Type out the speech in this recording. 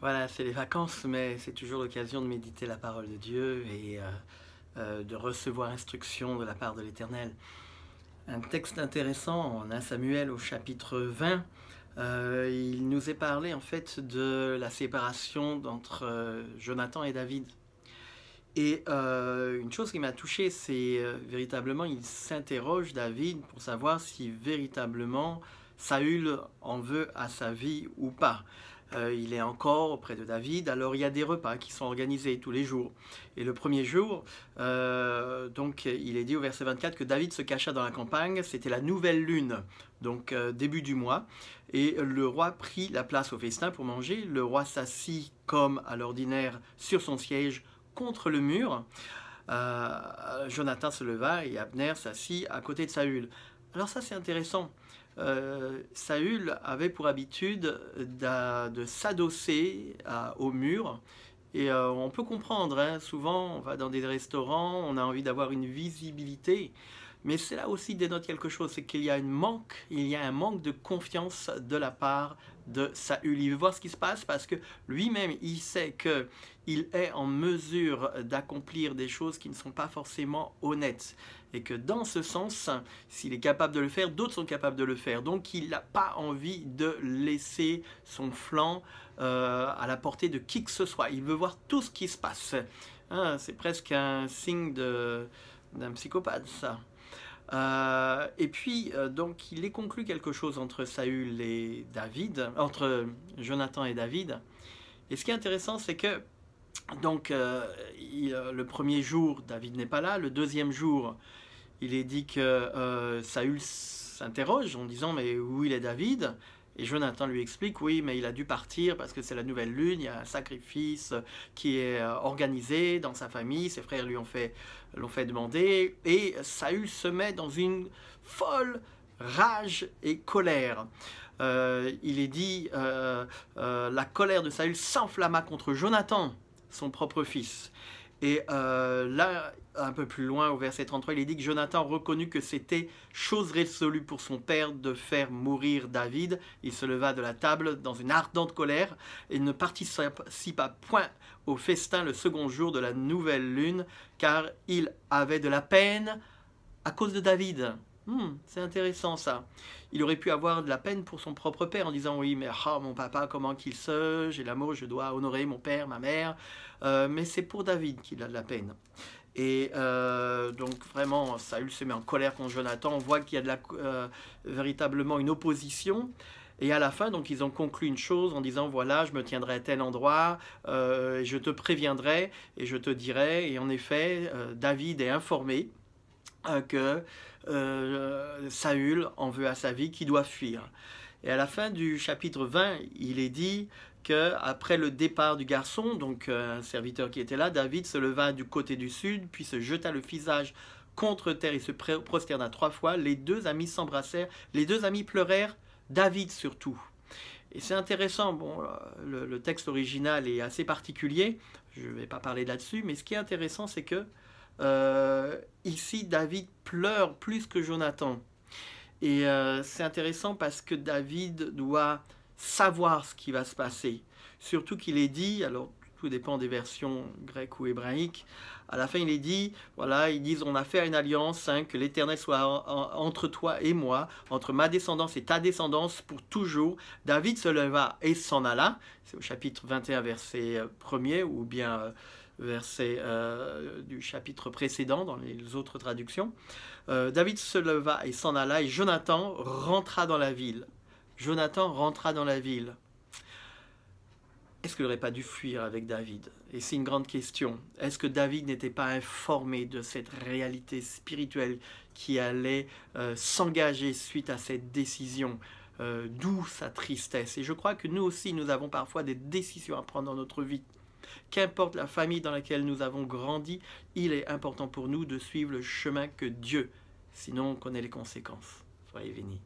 Voilà, c'est les vacances, mais c'est toujours l'occasion de méditer la parole de Dieu et de recevoir instruction de la part de l'Éternel. Un texte intéressant en 1 Samuel au chapitre 20, il nous est parlé en fait de la séparation entre Jonathan et David. Et une chose qui m'a touché, c'est véritablement, il s'interroge David pour savoir si véritablement Saül en veut à sa vie ou pas. Il est encore auprès de David, alors il y a des repas qui sont organisés tous les jours. Et le premier jour, donc il est dit au verset 24 que David se cacha dans la campagne, c'était la nouvelle lune, donc début du mois, et le roi prit la place au festin pour manger. Le roi s'assit comme à l'ordinaire sur son siège contre le mur. Jonathan se leva et Abner s'assit à côté de Saül. Alors ça c'est intéressant. Saül avait pour habitude de s'adosser au mur. Et on peut comprendre, hein, souvent on va dans des restaurants, on a envie d'avoir une visibilité. Mais c'est là aussi dénote quelque chose, c'est qu'il y a un manque de confiance de la part de Saül. Il veut voir ce qui se passe parce que lui-même, il sait qu'il est en mesure d'accomplir des choses qui ne sont pas forcément honnêtes. Et que dans ce sens, s'il est capable de le faire, d'autres sont capables de le faire. Donc il n'a pas envie de laisser son flanc à la portée de qui que ce soit. Il veut voir tout ce qui se passe. Hein, c'est presque un signe d'un psychopathe, ça. Et puis, donc, il est conclu quelque chose entre Saül et David, entre Jonathan et David. Et ce qui est intéressant, c'est que, donc, le premier jour, David n'est pas là. Le deuxième jour, il est dit que Saül s'interroge en disant, mais où il est David? Et Jonathan lui explique, oui, mais il a dû partir parce que c'est la nouvelle lune, il y a un sacrifice qui est organisé dans sa famille, ses frères l'ont fait demander, et Saül se met dans une folle rage et colère. Il est dit, la colère de Saül s'enflamma contre Jonathan, son propre fils. Et là, un peu plus loin, au verset 33, il est dit que Jonathan reconnut que c'était chose résolue pour son père de faire mourir David. Il se leva de la table dans une ardente colère et ne participa point au festin le second jour de la nouvelle lune, car il avait de la peine à cause de David. C'est intéressant ça. Il aurait pu avoir de la peine pour son propre père en disant oui mais mon papa comment qu'il se, j'ai l'amour, je dois honorer mon père, ma mère, mais c'est pour David qu'il a de la peine. Et donc vraiment Saül se met en colère contre Jonathan, on voit qu'il y a véritablement une opposition. Et à la fin, donc, ils ont conclu une chose en disant, voilà, je me tiendrai à tel endroit, je te préviendrai et je te dirai. Et en effet, David est informé que Saül en veut à sa vie, qu'il doit fuir. Et à la fin du chapitre 20, il est dit qu'après le départ du garçon, donc un serviteur qui était là, David se leva du côté du sud, puis se jeta le visage contre terre et se prosterna 3 fois. Les deux amis s'embrassèrent, les deux amis pleurèrent, David surtout. Et c'est intéressant, bon, le texte original est assez particulier, je ne vais pas parler là-dessus, mais ce qui est intéressant, c'est que ici, David pleure plus que Jonathan. Et c'est intéressant parce que David doit savoir ce qui va se passer. Surtout qu'il est dit, alors tout dépend des versions grecques ou hébraïques, à la fin il est dit, voilà, ils disent on a fait une alliance, hein, que l'Éternel soit entre toi et moi, entre ma descendance et ta descendance pour toujours. David se leva et s'en alla, c'est au chapitre 21 verset 1er ou bien verset du chapitre précédent dans les autres traductions. David se leva et s'en alla et Jonathan rentra dans la ville. Jonathan rentra dans la ville. Est-ce qu'il n'aurait pas dû fuir avec David? Et c'est une grande question. Est-ce que David n'était pas informé de cette réalité spirituelle qui allait s'engager suite à cette décision? D'où sa tristesse. Et je crois que nous aussi, nous avons parfois des décisions à prendre dans notre vie. Qu'importe la famille dans laquelle nous avons grandi, il est important pour nous de suivre le chemin que Dieu. Sinon, on connaît les conséquences. Soyez bénis.